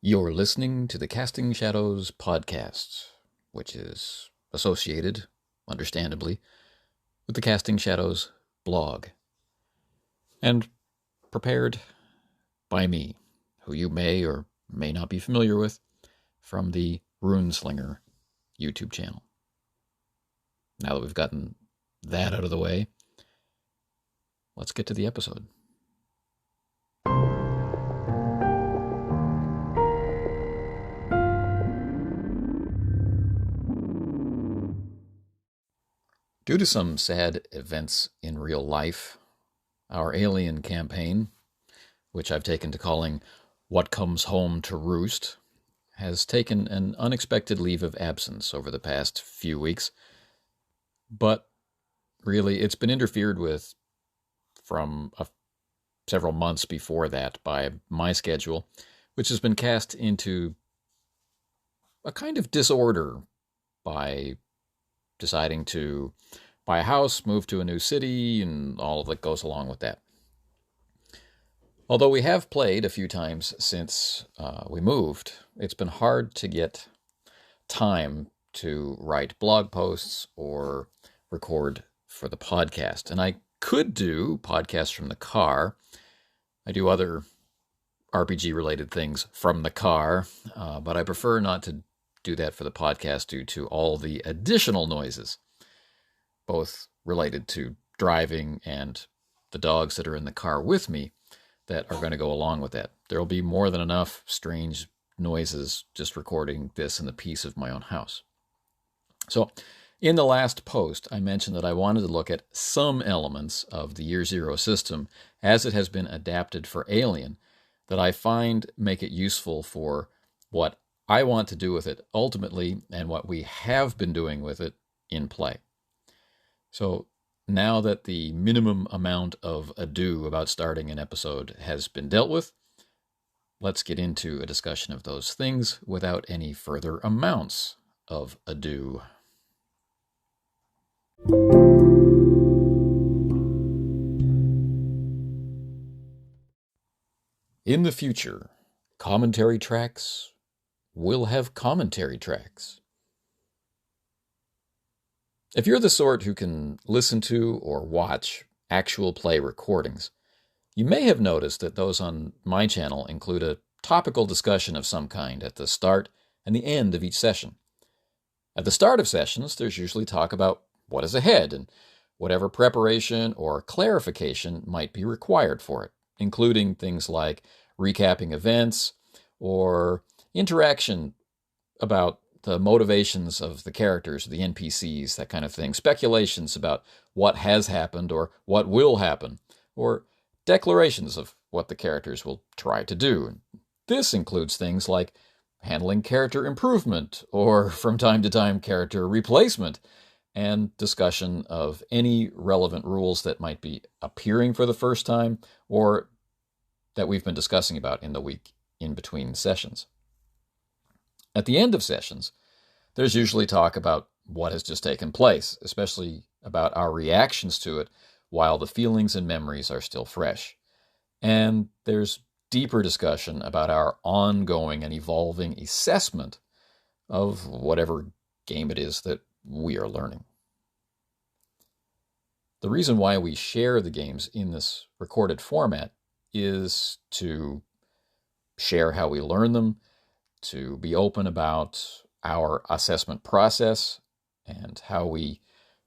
You're listening to the Casting Shadows podcast, which is associated, understandably, with the Casting Shadows blog, and prepared by me, who you may or may not be familiar with, from the Runeslinger YouTube channel. Now that we've gotten that out of the way, let's get to the episode. Due to some sad events in real life, our Alien campaign, which I've taken to calling What Comes Home to Roost, has taken an unexpected leave of absence over the past few weeks. But really, it's been interfered with from several months before that by my schedule, which has been cast into a kind of disorder by deciding to buy a house, move to a new city, and all that goes along with that. Although we have played a few times since we moved, it's been hard to get time to write blog posts or record for the podcast. And I could do podcasts from the car. I do other RPG-related things from the car, but I prefer not to do that for the podcast due to all the additional noises, both related to driving and the dogs that are in the car with me that are going to go along with that. There will be more than enough strange noises just recording this in the peace of my own house. So in the last post, I mentioned that I wanted to look at some elements of the Year Zero system as it has been adapted for Alien that I find make it useful for what I want to do with it ultimately and what we have been doing with it in play. So now that the minimum amount of ado about starting an episode has been dealt with, let's get into a discussion of those things without any further amounts of ado. In the future, commentary tracks will have commentary tracks. If you're the sort who can listen to or watch actual play recordings, you may have noticed that those on my channel include a topical discussion of some kind at the start and the end of each session. At the start of sessions, there's usually talk about what is ahead and whatever preparation or clarification might be required for it, including things like recapping events or interaction about the motivations of the characters, the NPCs, that kind of thing, speculations about what has happened or what will happen, or declarations of what the characters will try to do. This includes things like handling character improvement or, from time to time, character replacement, and discussion of any relevant rules that might be appearing for the first time or that we've been discussing about in the week in between sessions. At the end of sessions, there's usually talk about what has just taken place, especially about our reactions to it while the feelings and memories are still fresh. And there's deeper discussion about our ongoing and evolving assessment of whatever game it is that we are learning. The reason why we share the games in this recorded format is to share how we learn them, to be open about our assessment process and how we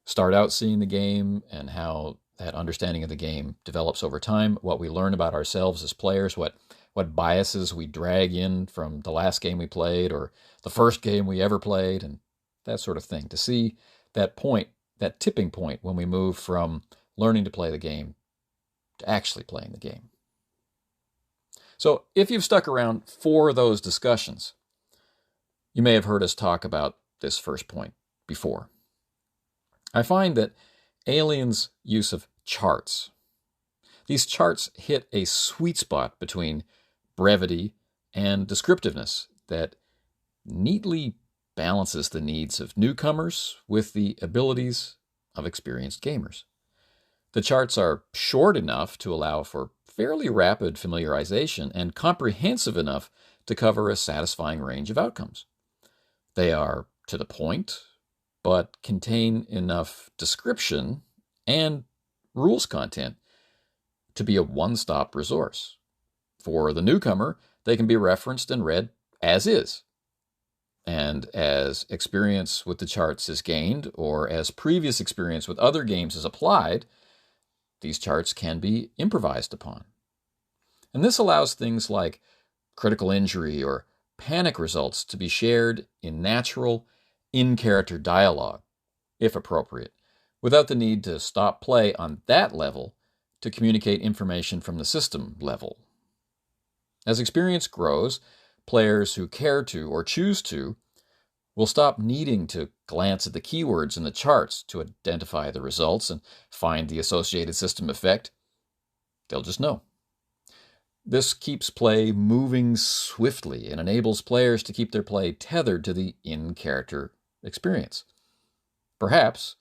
start out seeing the game and how that understanding of the game develops over time, what we learn about ourselves as players, what biases we drag in from the last game we played or the first game we ever played, and that sort of thing, to see that point, that tipping point when we move from learning to play the game to actually playing the game. So if you've stuck around for those discussions, you may have heard us talk about this first point before. I find that Alien's use of charts. These charts hit a sweet spot between brevity and descriptiveness that neatly balances the needs of newcomers with the abilities of experienced gamers. The charts are short enough to allow for fairly rapid familiarization and comprehensive enough to cover a satisfying range of outcomes. They are to the point, but contain enough description and rules content to be a one-stop resource. For the newcomer, they can be referenced and read as is. And as experience with the charts is gained, or as previous experience with other games is applied, these charts can be improvised upon. And this allows things like critical injury or panic results to be shared in natural, in-character dialogue, if appropriate, without the need to stop play on that level to communicate information from the system level. As experience grows, players who care to or choose to will stop needing to glance at the keywords in the charts to identify the results and find the associated system effect. They'll just know. This keeps play moving swiftly and enables players to keep their play tethered to the in-character experience. Perhaps,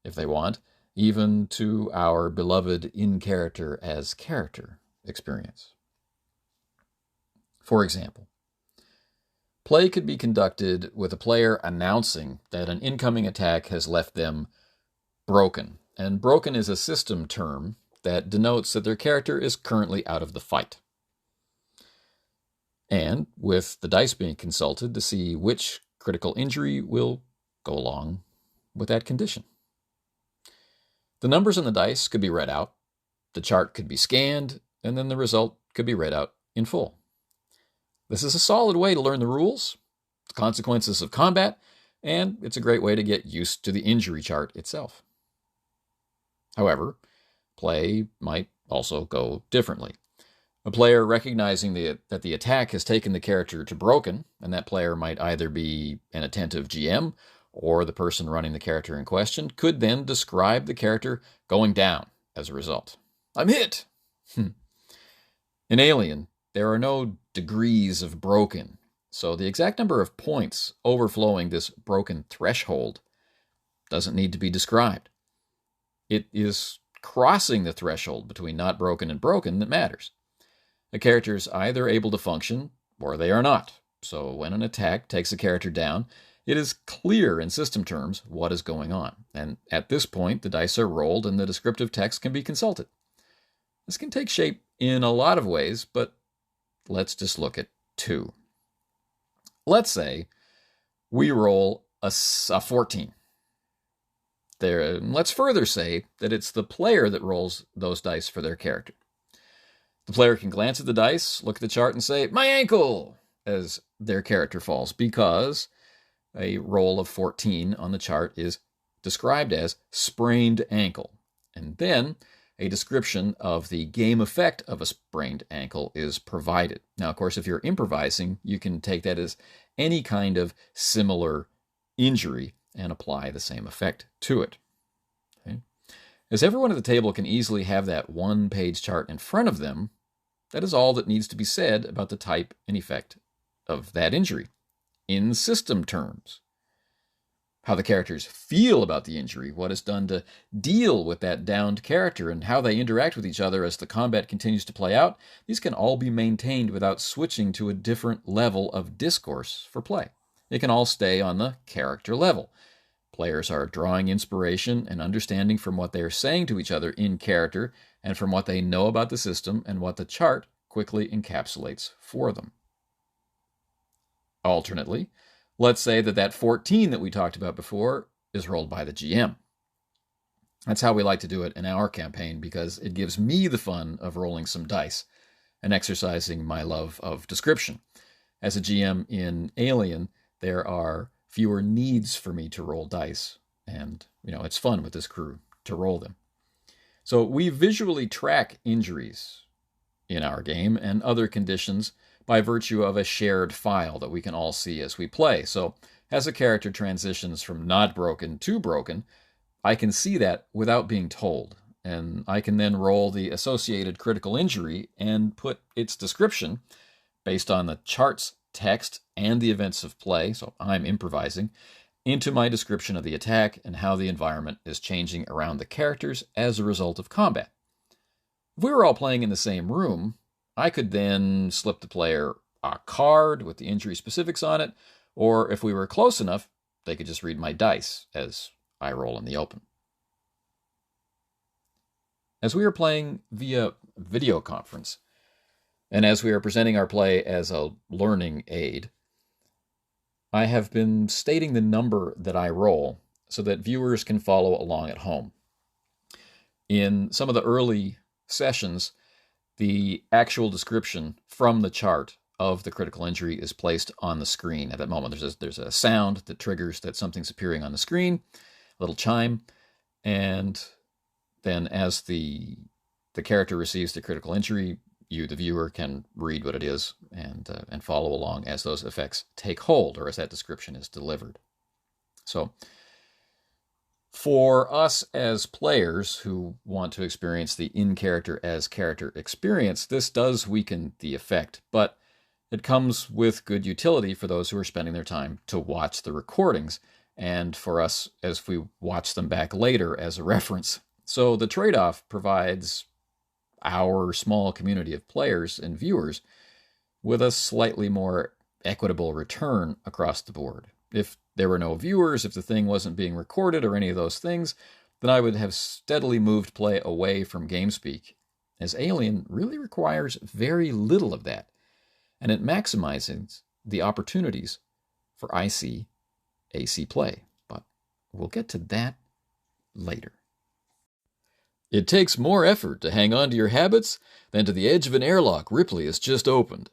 if they want, even to our beloved in-character as character experience. For example, play could be conducted with a player announcing that an incoming attack has left them broken. And broken is a system term that denotes that their character is currently out of the fight. And with the dice being consulted to see which critical injury will go along with that condition. The numbers on the dice could be read out, the chart could be scanned, and then the result could be read out in full. This is a solid way to learn the rules, the consequences of combat, and it's a great way to get used to the injury chart itself. However, play might also go differently. A player recognizing that the attack has taken the character to broken, and that player might either be an attentive GM or the person running the character in question, could then describe the character going down as a result. I'm hit! In Alien, there are no degrees of broken, so the exact number of points overflowing this broken threshold doesn't need to be described. It is crossing the threshold between not broken and broken that matters. A character is either able to function or they are not, so when an attack takes a character down, it is clear in system terms what is going on, and at this point the dice are rolled and the descriptive text can be consulted. This can take shape in a lot of ways, but let's just look at two. Let's say we roll a 14. Let's further say that it's the player that rolls those dice for their character. The player can glance at the dice, look at the chart, and say, "My ankle!" as their character falls, because a roll of 14 on the chart is described as sprained ankle. And then a description of the game effect of a sprained ankle is provided. Now, of course, if you're improvising, you can take that as any kind of similar injury and apply the same effect to it. Okay? As everyone at the table can easily have that one-page chart in front of them, that is all that needs to be said about the type and effect of that injury, in system terms. How the characters feel about the injury, what is done to deal with that downed character, and how they interact with each other as the combat continues to play out, these can all be maintained without switching to a different level of discourse for play. It can all stay on the character level. Players are drawing inspiration and understanding from what they are saying to each other in character and from what they know about the system and what the chart quickly encapsulates for them. Alternately, let's say that 14 that we talked about before is rolled by the GM. That's how we like to do it in our campaign because it gives me the fun of rolling some dice and exercising my love of description. As a GM in Alien, there are fewer needs for me to roll dice, and it's fun with this crew to roll them. So we visually track injuries in our game and other conditions by virtue of a shared file that we can all see as we play. So as a character transitions from not broken to broken, I can see that without being told, and I can then roll the associated critical injury and put its description based on the chart's text and the events of play, so I'm improvising, into my description of the attack and how the environment is changing around the characters as a result of combat. If we were all playing in the same room, I could then slip the player a card with the injury specifics on it, or if we were close enough, they could just read my dice as I roll in the open. As we are playing via video conference, and as we are presenting our play as a learning aid, I have been stating the number that I roll so that viewers can follow along at home. In some of the early sessions, the actual description from the chart of the critical injury is placed on the screen at that moment. There's a sound that triggers that something's appearing on the screen, a little chime, and then as the character receives the critical injury, you, the viewer, can read what it is and follow along as those effects take hold or as that description is delivered. So for us as players who want to experience the in-character as character experience, this does weaken the effect, but it comes with good utility for those who are spending their time to watch the recordings, and for us as we watch them back later as a reference. So the trade-off provides our small community of players and viewers with a slightly more equitable return across the board. If there were no viewers, if the thing wasn't being recorded or any of those things, then I would have steadily moved play away from Gamespeak, as Alien really requires very little of that, and it maximizes the opportunities for IC AC play. But we'll get to that later. It takes more effort to hang on to your habits than to the edge of an airlock Ripley has just opened.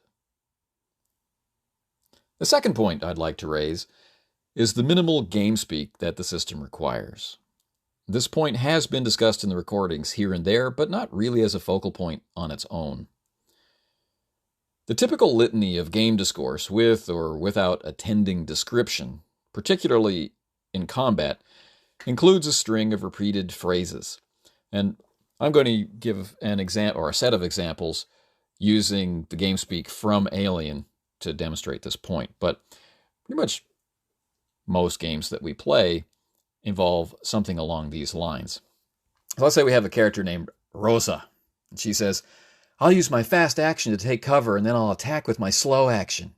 The second point I'd like to raise is the minimal Gamespeak that the system requires. This point has been discussed in the recordings here and there, but not really as a focal point on its own. The typical litany of game discourse, with or without attending description, particularly in combat, includes a string of repeated phrases. And I'm going to give an example or a set of examples using the Gamespeak from Alien to demonstrate this point. But pretty much most games that we play involve something along these lines. So let's say we have a character named Rosa, and she says, "I'll use my fast action to take cover, and then I'll attack with my slow action."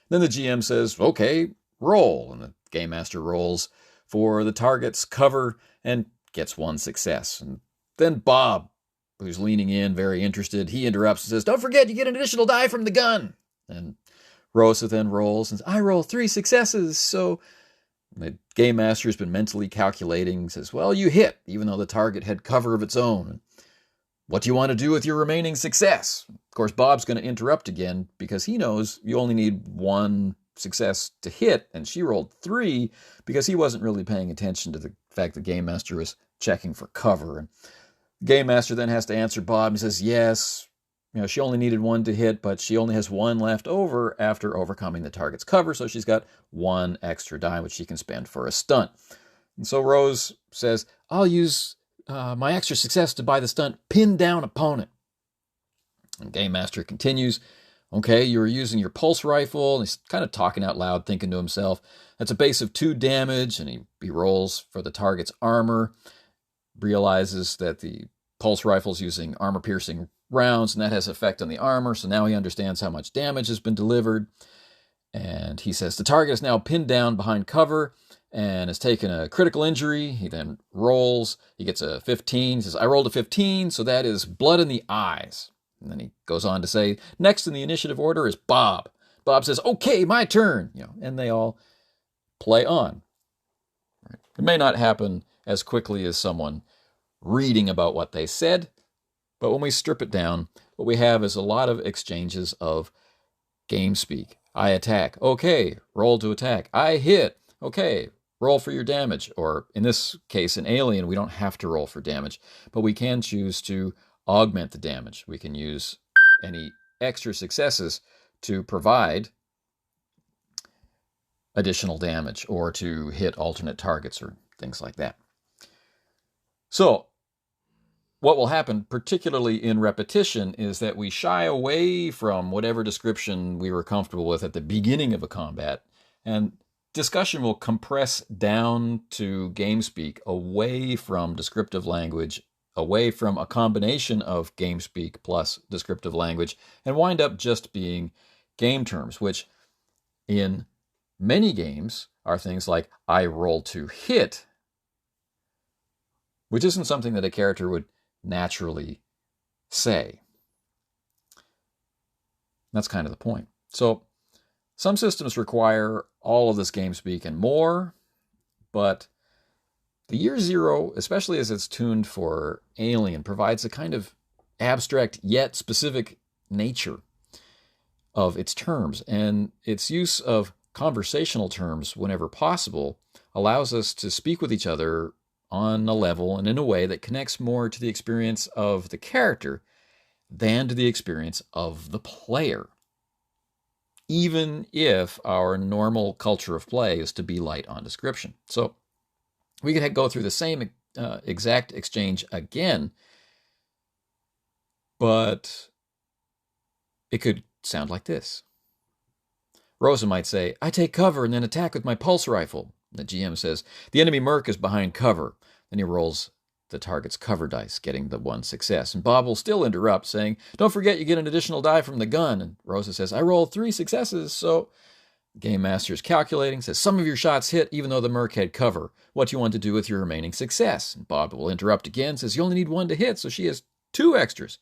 Then the GM says, "Okay, roll," and the Game Master rolls for the target's cover and gets one success. And then Bob, who's leaning in, very interested, he interrupts and says, "Don't forget, you get an additional die from the gun." And Rosa then rolls and says, "I roll 3 successes, so..." The Game Master has been mentally calculating, says, "Well, you hit, even though the target had cover of its own. What do you want to do with your remaining success?" Of course, Bob's going to interrupt again because he knows you only need 1 success to hit, and she rolled 3 because he wasn't really paying attention to the fact the Game Master was checking for cover. And the Game Master then has to answer Bob and says, "Yes, she only needed 1 to hit, but she only has 1 left over after overcoming the target's cover, so she's got 1 extra die, which she can spend for a stunt." And so Rose says, "I'll use my extra success to buy the stunt, pin down opponent." And Game Master continues, "Okay, you were using your pulse rifle," and he's kind of talking out loud, thinking to himself, "That's a base of 2 damage, and he rolls for the target's armor, realizes that the pulse rifle's using armor-piercing rounds, and that has effect on the armor, so now he understands how much damage has been delivered. And he says, the target is now pinned down behind cover and has taken a critical injury. He then rolls. He gets a 15. He says, "I rolled a 15, so that is blood in the eyes." And then he goes on to say, "Next in the initiative order is Bob." Bob says, "Okay, my turn." And they all play on. It may not happen as quickly as someone reading about what they said, but when we strip it down, what we have is a lot of exchanges of game speak. I attack. Okay, roll to attack. I hit. Okay, roll for your damage. Or in this case, in Alien, we don't have to roll for damage, but we can choose to augment the damage. We can use any extra successes to provide additional damage or to hit alternate targets or things like that. So what will happen, particularly in repetition, is that we shy away from whatever description we were comfortable with at the beginning of a combat, and discussion will compress down to game speak, away from descriptive language, away from a combination of game speak plus descriptive language, and wind up just being game terms, which in many games are things like I roll to hit, which isn't something that a character would naturally say. That's kind of the point. So some systems require all of this game speak and more, but the Year Zero, especially as it's tuned for Alien, provides a kind of abstract yet specific nature of its terms, and its use of conversational terms whenever possible allows us to speak with each other on a level and in a way that connects more to the experience of the character than to the experience of the player, even if our normal culture of play is to be light on description. So we could go through the same exact exchange again, but it could sound like this. Rosa might say, I take cover and then attack with my pulse rifle. The GM says, the enemy merc is behind cover. Then he rolls the target's cover dice, getting the one success. And Bob will still interrupt, saying, don't forget you get an additional die from the gun. And Rosa says, I rolled 3 successes, so... Game Master is calculating, says, some of your shots hit even though the merc had cover. What do you want to do with your remaining success? And Bob will interrupt again, says, you only need 1 to hit, so she has 2 extras.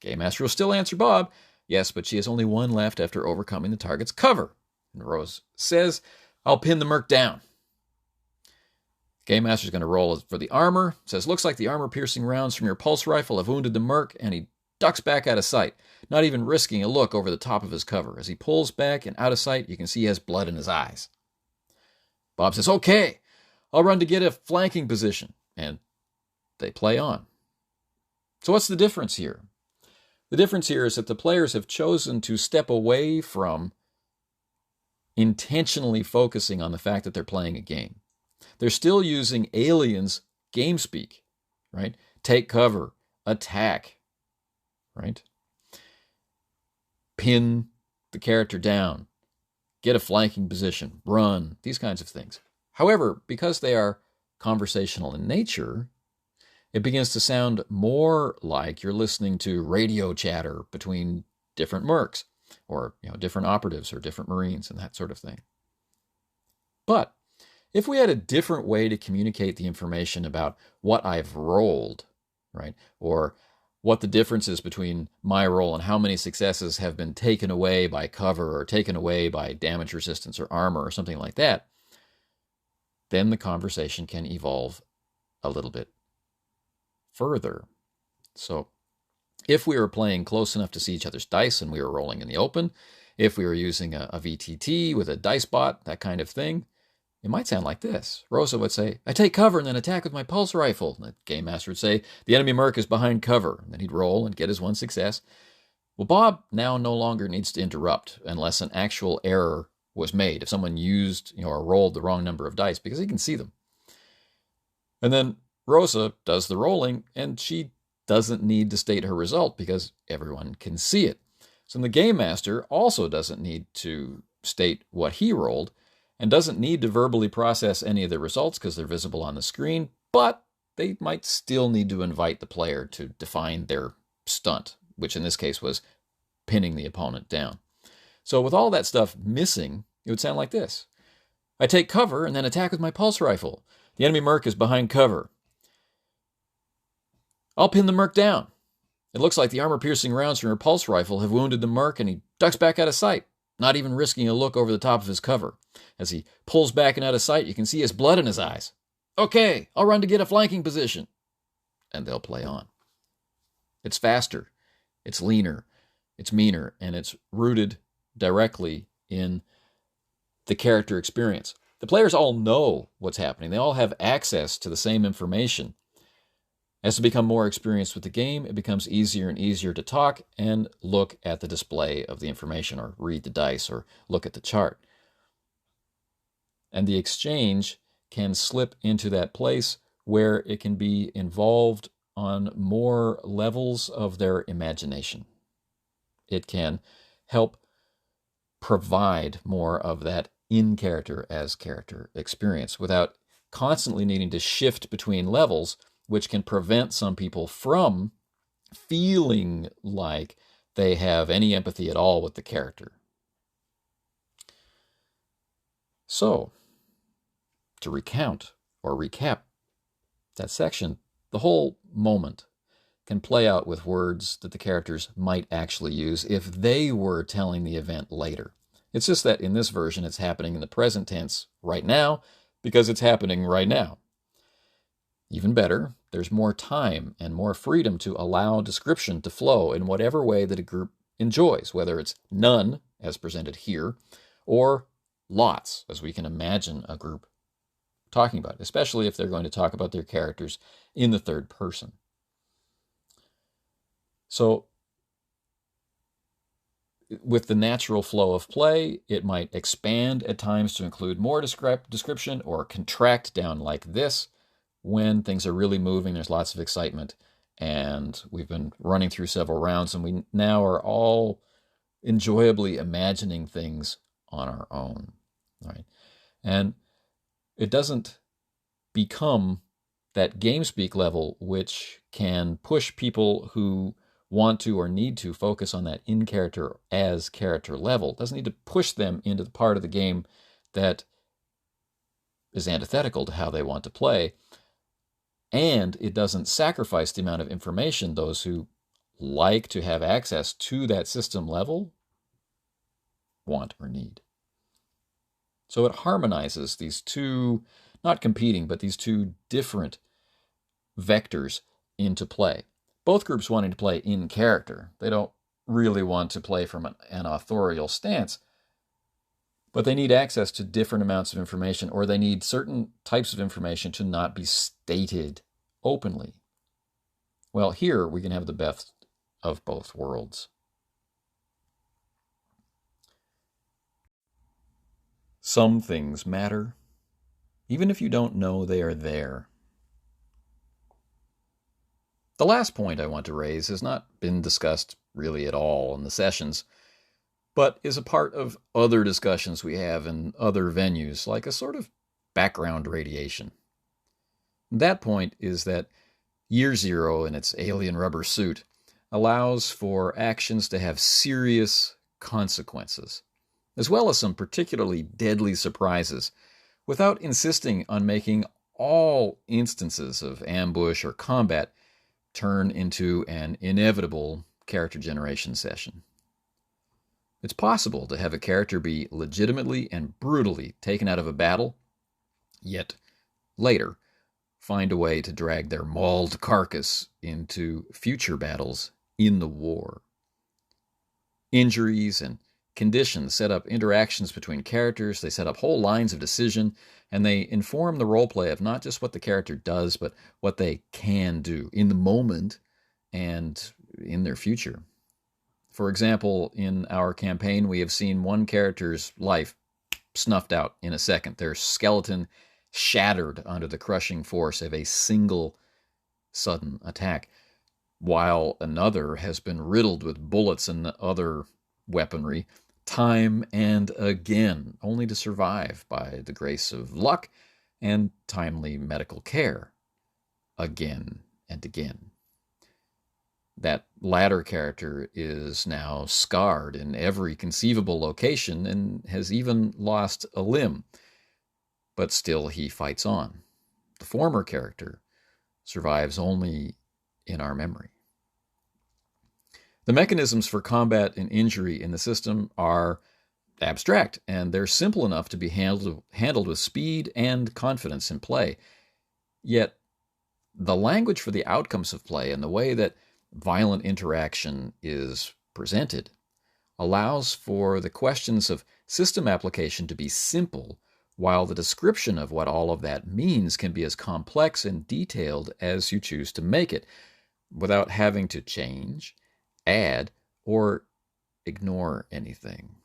Game Master will still answer Bob, yes, but she has only 1 left after overcoming the target's cover. And Rose says, I'll pin the merc down. Game Master's going to roll for the armor. Says, looks like the armor-piercing rounds from your pulse rifle have wounded the merc, and he ducks back out of sight, not even risking a look over the top of his cover. As he pulls back and out of sight, you can see he has blood in his eyes. Bob says, okay, I'll run to get a flanking position. And they play on. So what's the difference here? The difference here is that the players have chosen to step away from intentionally focusing on the fact that they're playing a game. They're still using Alien's game speak, right? Take cover, attack, right? Pin the character down, get a flanking position, run, these kinds of things. However, because they are conversational in nature, it begins to sound more like you're listening to radio chatter between different mercs, or different operatives or different Marines and that sort of thing. But if we had a different way to communicate the information about what I've rolled, right, or what the difference is between my roll and how many successes have been taken away by cover or taken away by damage resistance or armor or something like that, then the conversation can evolve a little bit further. So if we were playing close enough to see each other's dice and we were rolling in the open, if we were using a VTT with a dice bot, that kind of thing, it might sound like this. Rosa would say, I take cover and then attack with my pulse rifle. And the Game Master would say, the enemy merc is behind cover. And then he'd roll and get his 1 success. Well, Bob now no longer needs to interrupt unless an actual error was made, if someone used or rolled the wrong number of dice, because he can see them. And then Rosa does the rolling, and she doesn't need to state her result because everyone can see it. So the Game Master also doesn't need to state what he rolled, and doesn't need to verbally process any of the results because they're visible on the screen, but they might still need to invite the player to define their stunt, which in this case was pinning the opponent down. So with all that stuff missing, it would sound like this. I take cover and then attack with my pulse rifle. The enemy merc is behind cover. I'll pin the merc down. It looks like the armor-piercing rounds from your pulse rifle have wounded the merc, and he ducks back out of sight, not even risking a look over the top of his cover. As he pulls back and out of sight, you can see his blood in his eyes. Okay, I'll run to get a flanking position. And they'll play on. It's faster, it's leaner, it's meaner, and it's rooted directly in the character experience. The players all know what's happening. They all have access to the same information. As they become more experienced with the game, it becomes easier and easier to talk and look at the display of the information, or read the dice, or look at the chart. And the exchange can slip into that place where it can be involved on more levels of their imagination. It can help provide more of that in-character as character experience without constantly needing to shift between levels, which can prevent some people from feeling like they have any empathy at all with the character. So, to recount or recap that section, the whole moment can play out with words that the characters might actually use if they were telling the event later. It's just that in this version, it's happening in the present tense right now because it's happening right now. Even better, there's more time and more freedom to allow description to flow in whatever way that a group enjoys, whether it's none, as presented here, or lots, as we can imagine a group talking about, especially if they're going to talk about their characters in the third person. So, with the natural flow of play, it might expand at times to include more description or contract down like this when things are really moving, there's lots of excitement, and we've been running through several rounds, and we now are all enjoyably imagining things on our own, right? And it doesn't become that GameSpeak level, which can push people who want to or need to focus on that in-character as character level. It doesn't need to push them into the part of the game that is antithetical to how they want to play. And it doesn't sacrifice the amount of information those who like to have access to that system level want or need. So it harmonizes these two, not competing, but these two different vectors into play. Both groups wanting to play in character. They don't really want to play from an authorial stance, but they need access to different amounts of information, or they need certain types of information to not be stated openly. Well, here we can have the best of both worlds. Some things matter, even if you don't know they are there. The last point I want to raise has not been discussed really at all in the sessions, but is a part of other discussions we have in other venues, like a sort of background radiation. That point is that Year Zero in its alien rubber suit allows for actions to have serious consequences, as well as some particularly deadly surprises, without insisting on making all instances of ambush or combat turn into an inevitable character generation session. It's possible to have a character be legitimately and brutally taken out of a battle, yet later find a way to drag their mauled carcass into future battles in the war. Injuries and conditions set up interactions between characters, they set up whole lines of decision, and they inform the roleplay of not just what the character does, but what they can do in the moment and in their future. For example, in our campaign, we have seen one character's life snuffed out in a second, their skeleton shattered under the crushing force of a single sudden attack, while another has been riddled with bullets and other weaponry time and again, only to survive by the grace of luck and timely medical care again and again. That latter character is now scarred in every conceivable location and has even lost a limb, but still he fights on. The former character survives only in our memory. The mechanisms for combat and injury in the system are abstract, and they're simple enough to be handled with speed and confidence in play. Yet, the language for the outcomes of play and the way that violent interaction is presented allows for the questions of system application to be simple, while the description of what all of that means can be as complex and detailed as you choose to make it, without having to change, add, or ignore anything.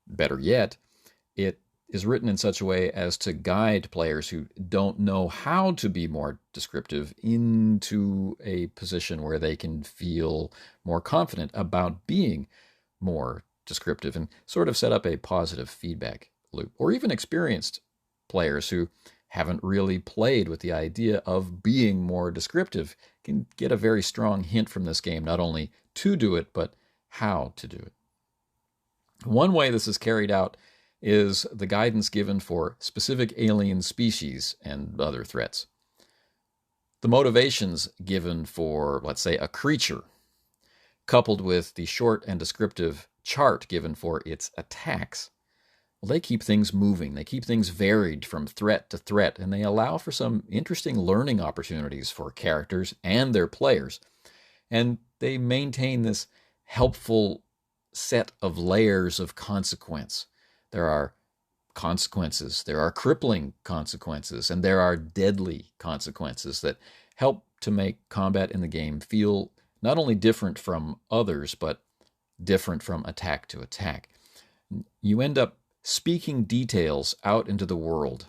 Better yet, it is written in such a way as to guide players who don't know how to be more descriptive into a position where they can feel more confident about being more descriptive and sort of set up a positive feedback loop. Or even experienced players who haven't really played with the idea of being more descriptive can get a very strong hint from this game, not only to do it, but how to do it. One way this is carried out is the guidance given for specific alien species and other threats. The motivations given for, let's say, a creature, coupled with the short and descriptive chart given for its attacks, well, they keep things moving. They keep things varied from threat to threat, and they allow for some interesting learning opportunities for characters and their players. And they maintain this helpful set of layers of consequence. There are consequences, there are crippling consequences, and there are deadly consequences that help to make combat in the game feel not only different from others, but different from attack to attack. You end up speaking details out into the world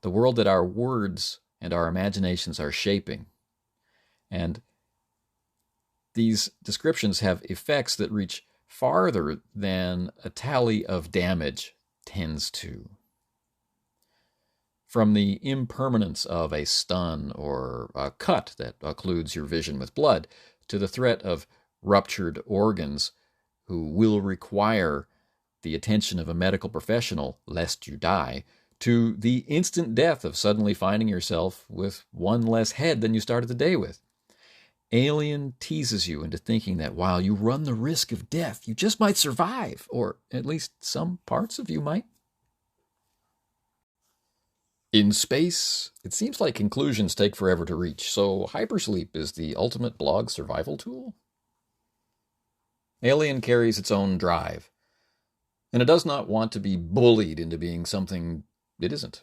that our words and our imaginations are shaping. And these descriptions have effects that reach farther than a tally of damage tends to. From the impermanence of a stun or a cut that occludes your vision with blood, to the threat of ruptured organs who will require the attention of a medical professional lest you die, to the instant death of suddenly finding yourself with one less head than you started the day with. Alien teases you into thinking that while you run the risk of death, you just might survive, or at least some parts of you might. In space, it seems like conclusions take forever to reach, so hypersleep is the ultimate blog survival tool? Alien carries its own drive, and it does not want to be bullied into being something it isn't.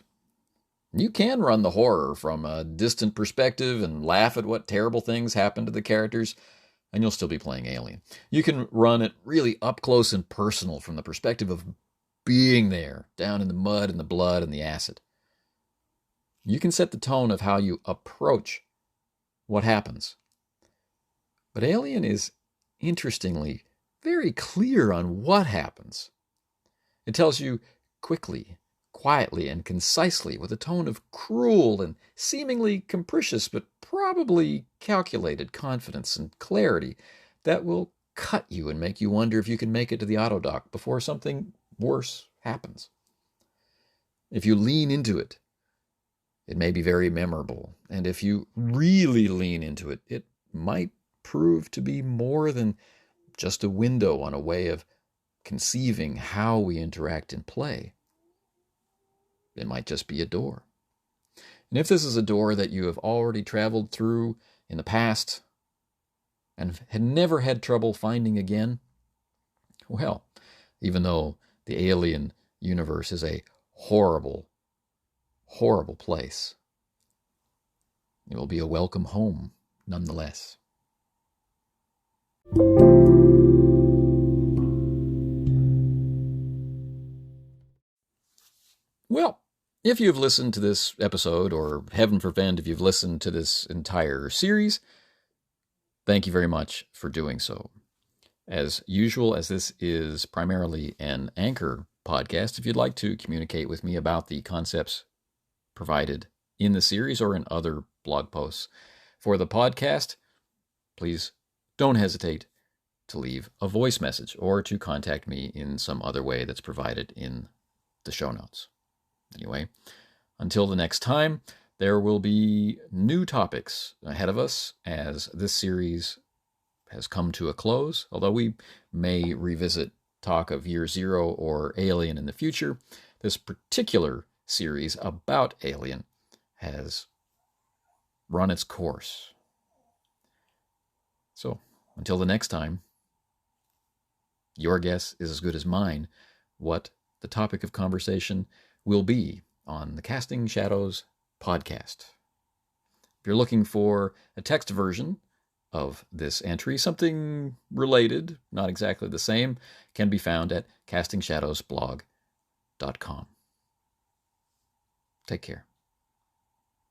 You can run the horror from a distant perspective and laugh at what terrible things happen to the characters, and you'll still be playing Alien. You can run it really up close and personal from the perspective of being there, down in the mud and the blood and the acid. You can set the tone of how you approach what happens. But Alien is, interestingly, very clear on what happens. It tells you quickly, quietly, and concisely, with a tone of cruel and seemingly capricious but probably calculated confidence and clarity that will cut you and make you wonder if you can make it to the autodoc before something worse happens. If you lean into it, it may be very memorable, and if you really lean into it, it might prove to be more than just a window on a way of conceiving how we interact and play. It might just be a door. And if this is a door that you have already traveled through in the past and had never had trouble finding again, well, even though the Alien universe is a horrible, horrible place, it will be a welcome home nonetheless. Well, if you've listened to this episode, or heaven forbid if you've listened to this entire series, thank you very much for doing so. As usual, as this is primarily an Anchor podcast, if you'd like to communicate with me about the concepts provided in the series or in other blog posts for the podcast, please don't hesitate to leave a voice message or to contact me in some other way that's provided in the show notes. Anyway, until the next time, there will be new topics ahead of us as this series has come to a close. Although we may revisit talk of Year Zero or Alien in the future, this particular series about Alien has run its course. So, until the next time, your guess is as good as mine what the topic of conversation will be on the Casting Shadows podcast. If you're looking for a text version of this entry, something related, not exactly the same, can be found at castingshadowsblog.com. Take care.